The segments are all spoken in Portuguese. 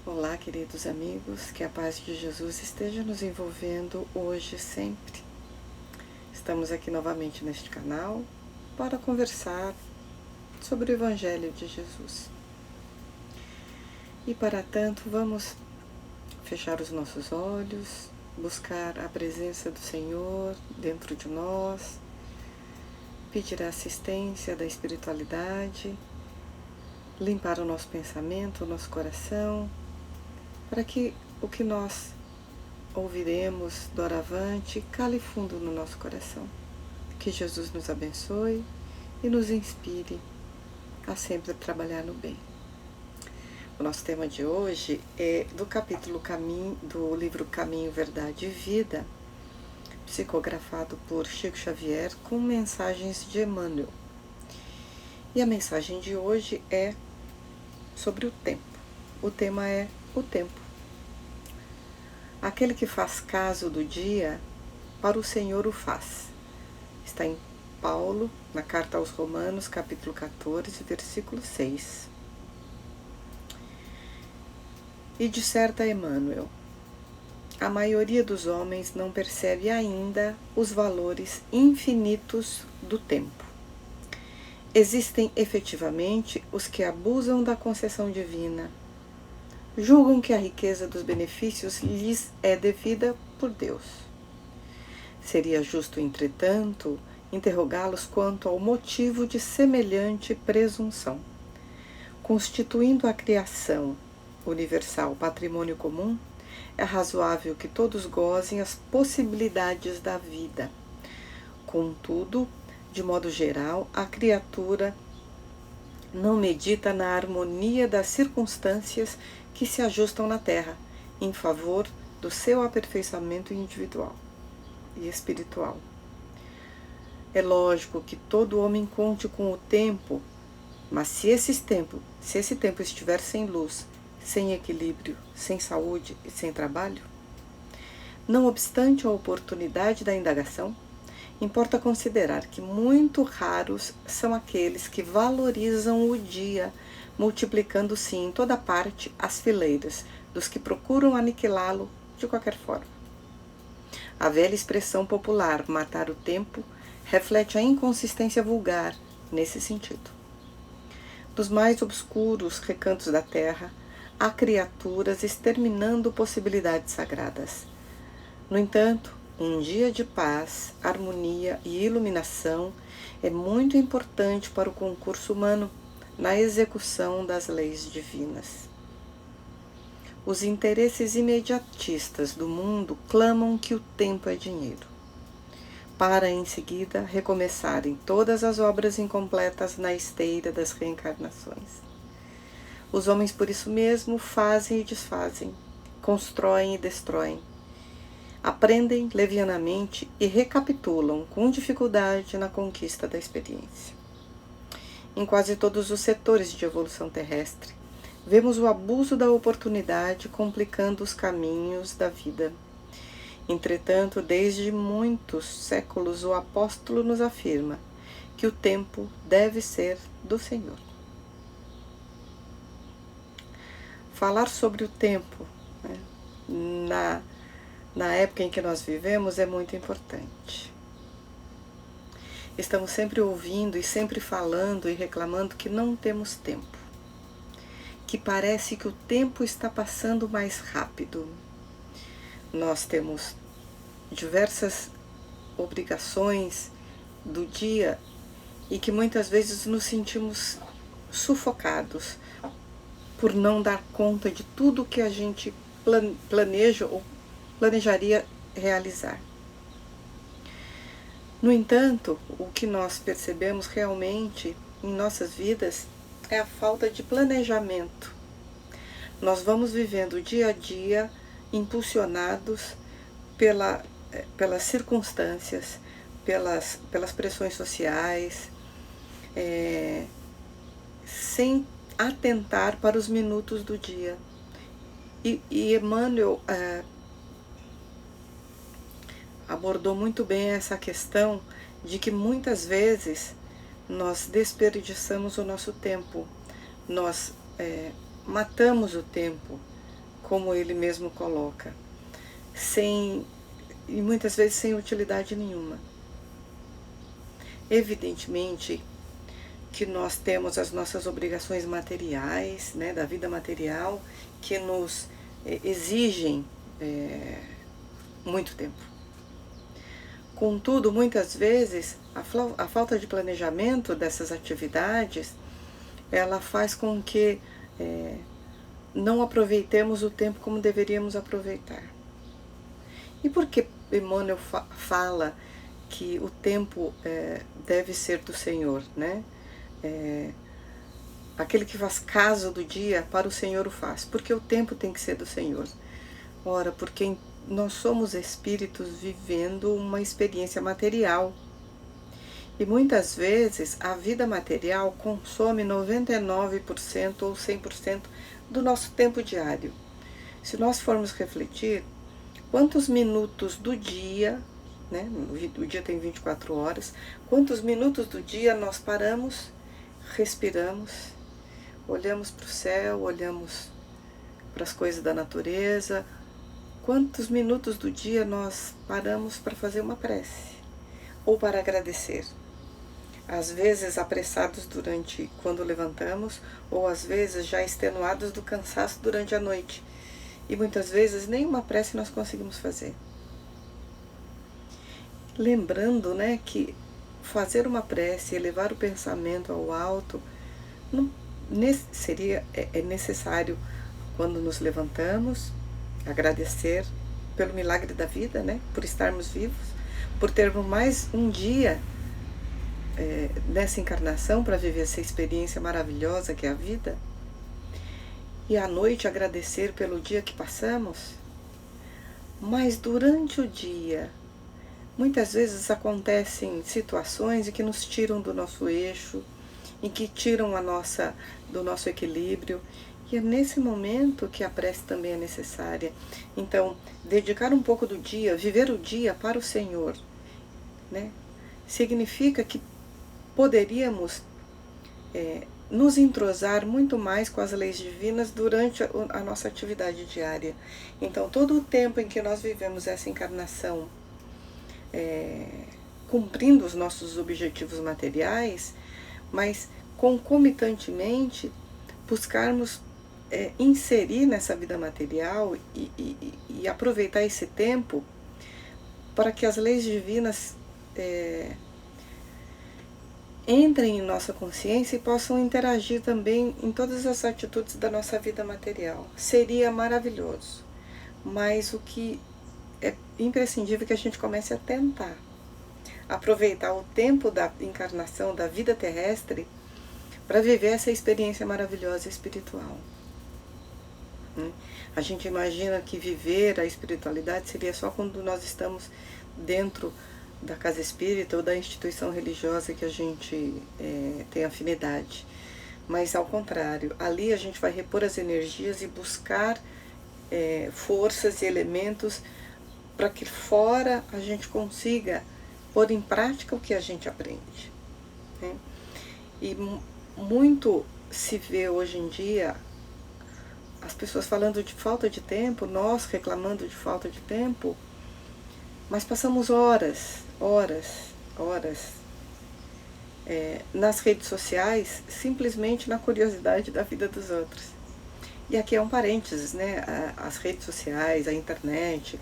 Olá, queridos amigos, que a paz de Jesus esteja nos envolvendo hoje e sempre. Estamos aqui novamente neste canal para conversar sobre o Evangelho de Jesus. E para tanto, vamos fechar os nossos olhos, buscar a presença do Senhor dentro de nós, pedir a assistência da espiritualidade, limpar o nosso pensamento, o nosso coração, para que o que nós ouviremos doravante cale fundo no nosso coração. Que Jesus nos abençoe e nos inspire a sempre trabalhar no bem. O nosso tema de hoje é do capítulo do livro Caminho, Verdade e Vida, psicografado por Chico Xavier, com mensagens de Emmanuel. E a mensagem de hoje é sobre o tempo. O tema é o tempo. Aquele que faz caso do dia, para o Senhor o faz. Está em Paulo, na carta aos Romanos, capítulo 14, versículo 6. E disserta Emmanuel: a maioria dos homens não percebe ainda os valores infinitos do tempo. Existem efetivamente os que abusam da concessão divina, julgam que a riqueza dos benefícios lhes é devida por Deus. Seria justo, entretanto, interrogá-los quanto ao motivo de semelhante presunção. Constituindo a criação universal patrimônio comum, é razoável que todos gozem as possibilidades da vida. Contudo, de modo geral, a criatura não medita na harmonia das circunstâncias que se ajustam na Terra, em favor do seu aperfeiçoamento individual e espiritual. É lógico que todo homem conte com o tempo, mas se esse tempo estiver sem luz, sem equilíbrio, sem saúde e sem trabalho, não obstante a oportunidade da indagação, importa considerar que muito raros são aqueles que valorizam o dia, multiplicando-se em toda parte as fileiras dos que procuram aniquilá-lo de qualquer forma. A velha expressão popular, matar o tempo, reflete a inconsistência vulgar nesse sentido. Dos mais obscuros recantos da terra, há criaturas exterminando possibilidades sagradas. No entanto, um dia de paz, harmonia e iluminação é muito importante para o concurso humano na execução das leis divinas. Os interesses imediatistas do mundo clamam que o tempo é dinheiro, para em seguida recomeçarem todas as obras incompletas na esteira das reencarnações. Os homens, por isso mesmo, fazem e desfazem, constroem e destroem, aprendem levianamente e recapitulam com dificuldade na conquista da experiência. Em quase todos os setores de evolução terrestre, vemos o abuso da oportunidade complicando os caminhos da vida. Entretanto, desde muitos séculos, o apóstolo nos afirma que o tempo deve ser do Senhor. Falar sobre o tempo, na época em que nós vivemos, é muito importante. Estamos sempre ouvindo e sempre falando e reclamando que não temos tempo, que parece que o tempo está passando mais rápido. Nós temos diversas obrigações do dia e que muitas vezes nos sentimos sufocados por não dar conta de tudo que a gente planeja ou planejaria realizar. No entanto, o que nós percebemos realmente em nossas vidas é a falta de planejamento. Nós vamos vivendo dia a dia impulsionados pelas circunstâncias, pelas pressões sociais, sem atentar para os minutos do dia. E Emmanuel abordou muito bem essa questão de que muitas vezes nós desperdiçamos o nosso tempo, nós matamos o tempo, como ele mesmo coloca, e muitas vezes sem utilidade nenhuma. Evidentemente que nós temos as nossas obrigações materiais, né, da vida material, que nos exigem muito tempo. Contudo, muitas vezes, a falta de planejamento dessas atividades, ela faz com que não aproveitemos o tempo como deveríamos aproveitar. E por que Emmanuel fala que o tempo deve ser do Senhor, né? Aquele que faz caso do dia, para o Senhor o faz. Porque o tempo tem que ser do Senhor. Ora, porque nós somos espíritos vivendo uma experiência material. E muitas vezes a vida material consome 99% ou 100% do nosso tempo diário. Se nós formos refletir, quantos minutos do dia, né, o dia tem 24 horas, quantos minutos do dia nós paramos, respiramos, olhamos para o céu, olhamos para as coisas da natureza, quantos minutos do dia nós paramos para fazer uma prece ou para agradecer. Às vezes apressados quando levantamos, ou às vezes já extenuados do cansaço durante a noite. E muitas vezes nenhuma prece nós conseguimos fazer. Lembrando, né, que fazer uma prece, elevar o pensamento ao alto, é necessário quando nos levantamos, agradecer pelo milagre da vida, né, por estarmos vivos, por termos mais um dia nessa encarnação para viver essa experiência maravilhosa que é a vida. E à noite agradecer pelo dia que passamos. Mas durante o dia, muitas vezes acontecem situações em que nos tiram do nosso eixo, em que tiram do nosso equilíbrio. E é nesse momento que a prece também é necessária. Então, dedicar um pouco do dia, viver o dia para o Senhor, né, significa que poderíamos nos entrosar muito mais com as leis divinas durante a nossa atividade diária. Então, todo o tempo em que nós vivemos essa encarnação, cumprindo os nossos objetivos materiais, mas concomitantemente buscarmos inserir nessa vida material e aproveitar esse tempo para que as leis divinas entrem em nossa consciência e possam interagir também em todas as atitudes da nossa vida material. Seria maravilhoso, mas o que é imprescindível é que a gente comece a tentar aproveitar o tempo da encarnação, da vida terrestre, para viver essa experiência maravilhosa espiritual. A gente imagina que viver a espiritualidade seria só quando nós estamos dentro da casa espírita ou da instituição religiosa que a gente tem afinidade. Mas ao contrário, ali a gente vai repor as energias e buscar forças e elementos para que fora a gente consiga pôr em prática o que a gente aprende, né? E muito se vê hoje em dia as pessoas falando de falta de tempo, nós reclamando de falta de tempo, mas passamos horas nas redes sociais, simplesmente na curiosidade da vida dos outros. E aqui é um parênteses, né? As redes sociais, a internet,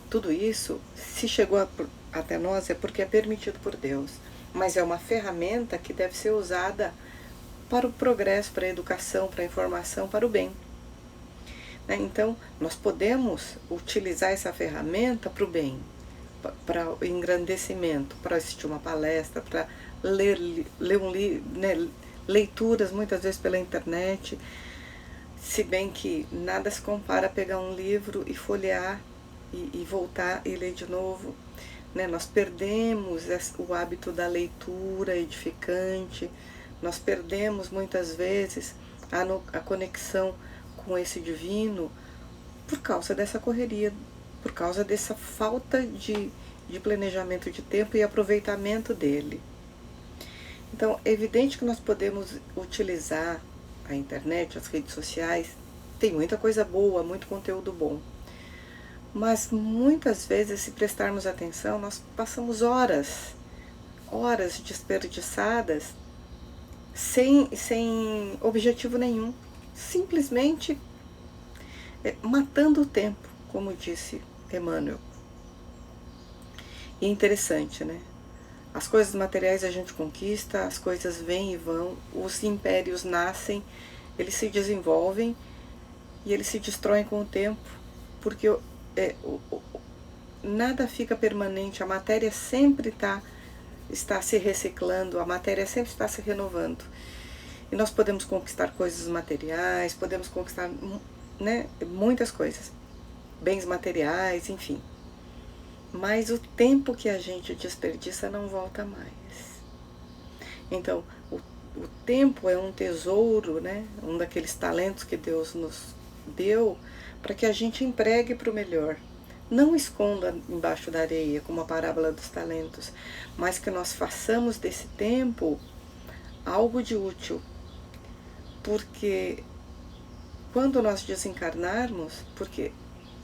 tudo isso, se chegou até nós, é porque é permitido por Deus. Mas é uma ferramenta que deve ser usada para o progresso, para a educação, para a informação, para o bem. Então, nós podemos utilizar essa ferramenta para o bem, para o engrandecimento, para assistir uma palestra, para ler um livro, né, leituras muitas vezes pela internet, se bem que nada se compara a pegar um livro e folhear e voltar e ler de novo, né? Nós perdemos o hábito da leitura edificante, nós perdemos muitas vezes a conexão com esse divino por causa dessa correria, por causa dessa falta de planejamento de tempo e aproveitamento dele. Então, é evidente que nós podemos utilizar a internet, as redes sociais, Tem muita coisa boa, muito conteúdo bom. Mas muitas vezes, se prestarmos atenção, nós passamos horas desperdiçadas sem objetivo nenhum. Simplesmente matando o tempo, como disse Emmanuel. E é interessante, né? As coisas materiais a gente conquista, as coisas vêm e vão, os impérios nascem, eles se desenvolvem e eles se destroem com o tempo, porque nada fica permanente, a matéria sempre está se reciclando, a matéria sempre está se renovando. E nós podemos conquistar coisas materiais, podemos conquistar, né, muitas coisas, bens materiais, enfim. Mas o tempo que a gente desperdiça não volta mais. Então, o tempo é um tesouro, né, um daqueles talentos que Deus nos deu para que a gente empregue para o melhor. Não esconda embaixo da areia, como a parábola dos talentos, mas que nós façamos desse tempo algo de útil. Porque quando nós desencarnarmos, porque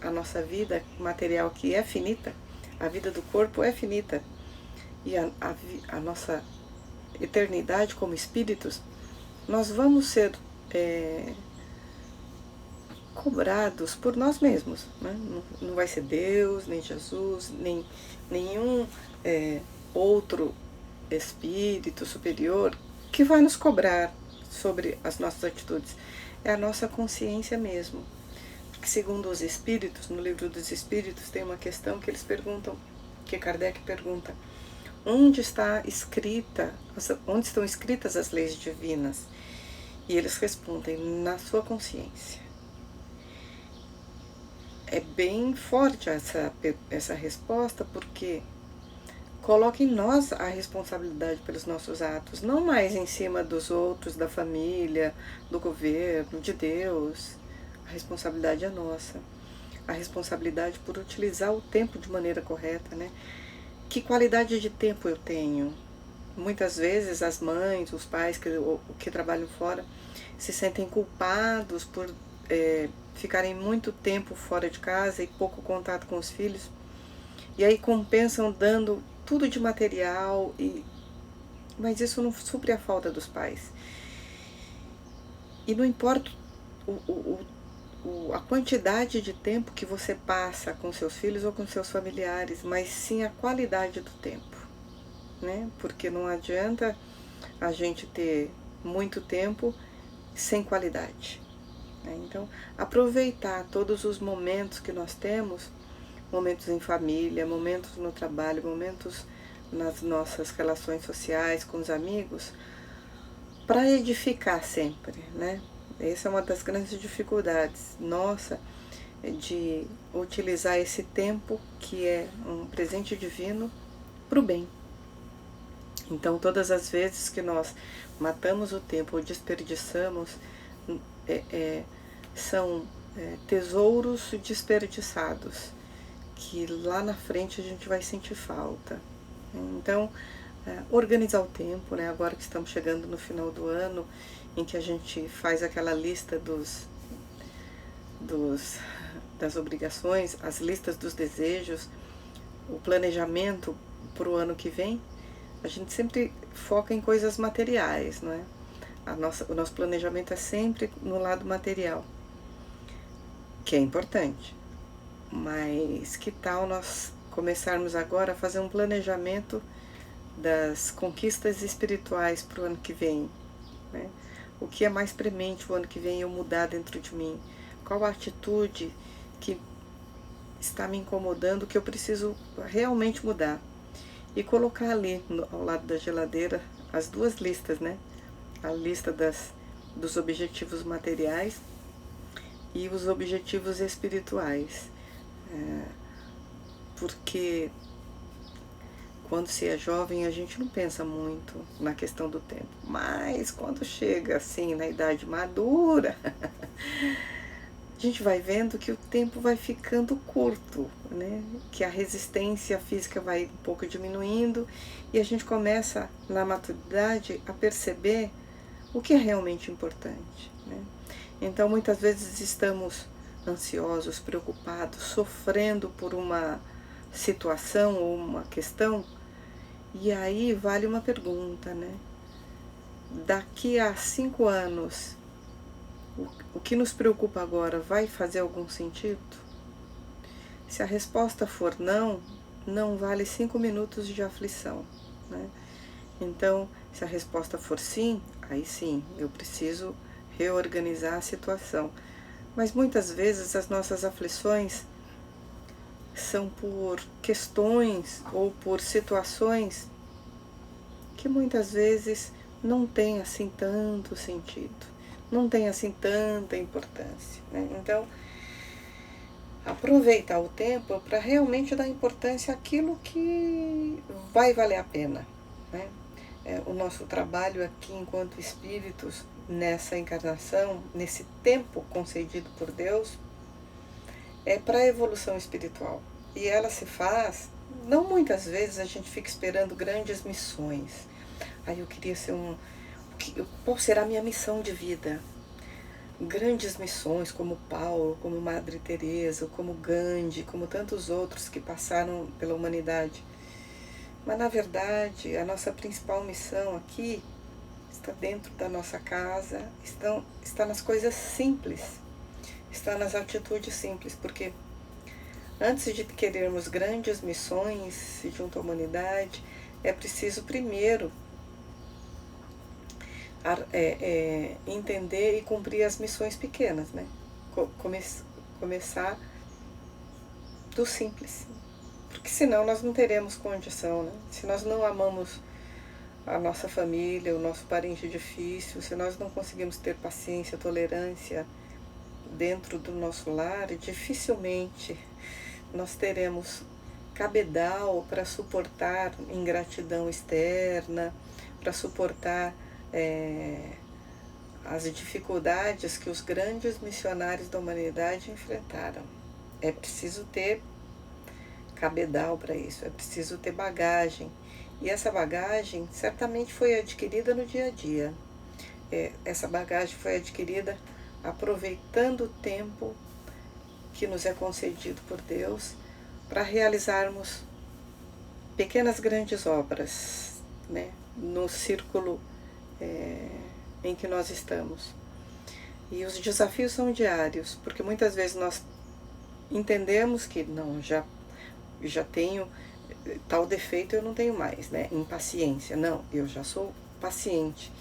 a nossa vida material que é finita, a vida do corpo é finita, e a nossa eternidade como espíritos, nós vamos ser cobrados por nós mesmos, né? Não vai ser Deus, nem Jesus, nem nenhum outro espírito superior que vai nos cobrar sobre as nossas atitudes. É a nossa consciência mesmo. Porque segundo os espíritos, no livro dos espíritos tem uma questão que eles perguntam, que Kardec pergunta, onde estão escritas as leis divinas? E eles respondem, na sua consciência. É bem forte essa resposta, porque coloca em nós a responsabilidade pelos nossos atos, não mais em cima dos outros, da família, do governo, de Deus. A responsabilidade é nossa. A responsabilidade por utilizar o tempo de maneira correta, né? Que qualidade de tempo eu tenho? Muitas vezes as mães, os pais que trabalham fora se sentem culpados por ficarem muito tempo fora de casa e pouco contato com os filhos. E aí compensam dando tudo de material, mas isso não supre a falta dos pais. E não importa a quantidade de tempo que você passa com seus filhos ou com seus familiares, mas sim a qualidade do tempo, né? Porque não adianta a gente ter muito tempo sem qualidade, né? Então, aproveitar todos os momentos que nós temos, momentos em família, momentos no trabalho, momentos nas nossas relações sociais com os amigos, para edificar sempre, né? Essa é uma das grandes dificuldades nossa, de utilizar esse tempo, que é um presente divino, para o bem. Então, todas as vezes que nós matamos o tempo ou desperdiçamos, são tesouros desperdiçados, que lá na frente a gente vai sentir falta. Então, organizar o tempo, né? Agora que estamos chegando no final do ano, em que a gente faz aquela lista das obrigações, as listas dos desejos, o planejamento para o ano que vem, a gente sempre foca em coisas materiais, não é? O nosso planejamento é sempre no lado material, que é importante. Mas que tal nós começarmos agora a fazer um planejamento das conquistas espirituais para o ano que vem, né? O que é mais premente o ano que vem eu mudar dentro de mim? Qual a atitude que está me incomodando, que eu preciso realmente mudar? E colocar ali, ao lado da geladeira, as duas listas, né? A lista dos objetivos materiais e os objetivos espirituais. Porque quando se é jovem a gente não pensa muito na questão do tempo, mas quando chega assim na idade madura, a gente vai vendo que o tempo vai ficando curto, né? Que a resistência física vai um pouco diminuindo e a gente começa na maturidade a perceber o que é realmente importante, né? Então muitas vezes estamos ansiosos, preocupados, sofrendo por uma situação ou uma questão, e aí vale uma pergunta, né? Daqui a 5 anos, o que nos preocupa agora vai fazer algum sentido? Se a resposta for não, não vale 5 minutos de aflição, né? Então, se a resposta for sim, aí sim, eu preciso reorganizar a situação. Mas muitas vezes as nossas aflições são por questões ou por situações que muitas vezes não tem assim tanto sentido, não tem assim tanta importância, né? Então, aproveitar o tempo para realmente dar importância àquilo que vai valer a pena, né? O nosso trabalho aqui enquanto espíritos, nessa encarnação, nesse tempo concedido por Deus, é para a evolução espiritual. E ela se faz, não muitas vezes a gente fica esperando grandes missões. Aí eu queria ser qual será a minha missão de vida? Grandes missões como Paulo, como Madre Teresa, como Gandhi, como tantos outros que passaram pela humanidade. Mas na verdade, a nossa principal missão aqui está dentro da nossa casa, está nas coisas simples, está nas atitudes simples, porque antes de querermos grandes missões junto à humanidade, é preciso primeiro entender e cumprir as missões pequenas, né? Começar do simples, porque senão nós não teremos condição, né? Se nós não amamos a nossa família, o nosso parente difícil, se nós não conseguimos ter paciência, tolerância dentro do nosso lar, dificilmente nós teremos cabedal para suportar ingratidão externa, para suportar as dificuldades que os grandes missionários da humanidade enfrentaram. É preciso ter cabedal para isso, é preciso ter bagagem. E essa bagagem certamente foi adquirida no dia a dia. Essa bagagem foi adquirida aproveitando o tempo que nos é concedido por Deus para realizarmos pequenas grandes obras, né, no círculo em que nós estamos. E os desafios são diários, porque muitas vezes nós entendemos que não, já tenho tal defeito, eu não tenho mais, né? Impaciência. Não, eu já sou paciente.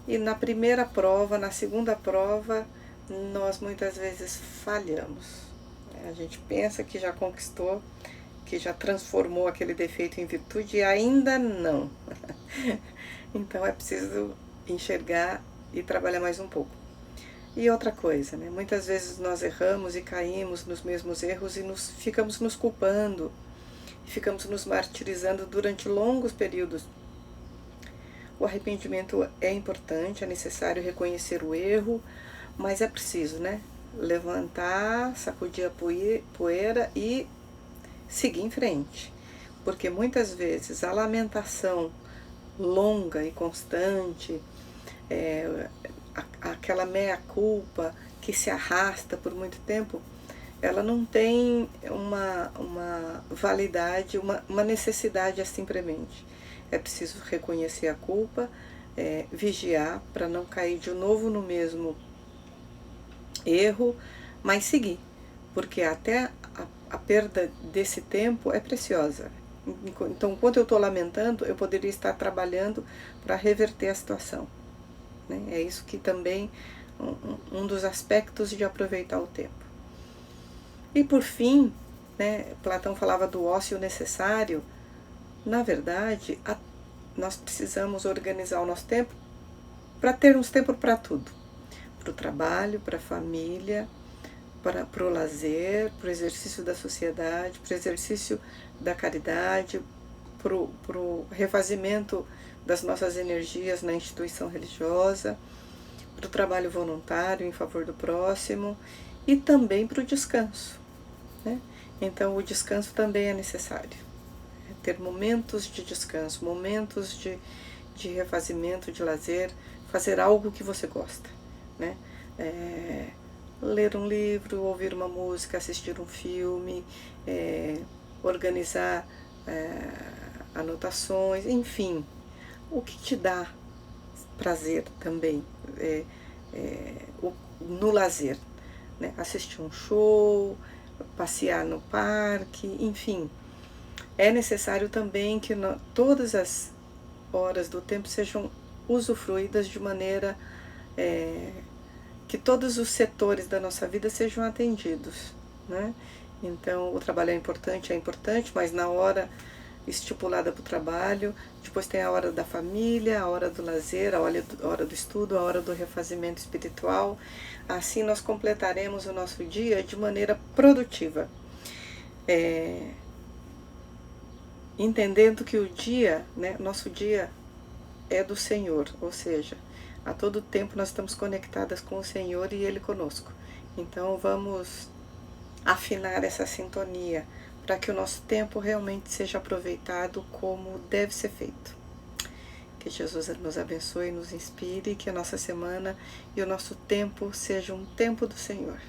E na primeira prova, na segunda prova, nós muitas vezes falhamos. A gente pensa que já conquistou, que já transformou aquele defeito em virtude e ainda não. Então é preciso enxergar e trabalhar mais um pouco. E outra coisa, né? Muitas vezes nós erramos e caímos nos mesmos erros e ficamos nos culpando, ficamos nos martirizando durante longos períodos. O arrependimento é importante, é necessário reconhecer o erro, mas é preciso, né? Levantar, sacudir a poeira e seguir em frente. Porque muitas vezes a lamentação longa e constante, aquela meia-culpa que se arrasta por muito tempo, ela não tem uma validade, uma necessidade assim premente. É preciso reconhecer a culpa, vigiar para não cair de novo no mesmo erro, mas seguir, porque até a perda desse tempo é preciosa. Então, enquanto eu estou lamentando, eu poderia estar trabalhando para reverter a situação, né? É isso que também um dos aspectos de aproveitar o tempo. E por fim, né, Platão falava do ócio necessário. Na verdade, nós precisamos organizar o nosso tempo para termos tempo para tudo. Para o trabalho, para a família, para o lazer, para o exercício da sociedade, para o exercício da caridade, para o refazimento das nossas energias na instituição religiosa, para o trabalho voluntário em favor do próximo e também para o descanso, né? Então o descanso também é necessário. Ter momentos de descanso, momentos de refazimento, de lazer, fazer algo que você gosta, né? ler um livro, ouvir uma música, assistir um filme, organizar anotações, enfim, o que te dá prazer também no lazer, né? Assistir um show, passear no parque, enfim. É necessário também que todas as horas do tempo sejam usufruídas de maneira que todos os setores da nossa vida sejam atendidos, né? Então, o trabalho é importante, mas na hora estipulada para o trabalho, depois tem a hora da família, a hora do lazer, a hora do estudo, a hora do refazimento espiritual. Assim nós completaremos o nosso dia de maneira produtiva, entendendo que o dia, né, nosso dia é do Senhor, ou seja, a todo tempo nós estamos conectadas com o Senhor e Ele conosco. Então vamos afinar essa sintonia para que o nosso tempo realmente seja aproveitado como deve ser feito. Que Jesus nos abençoe e nos inspire, que a nossa semana e o nosso tempo seja um tempo do Senhor.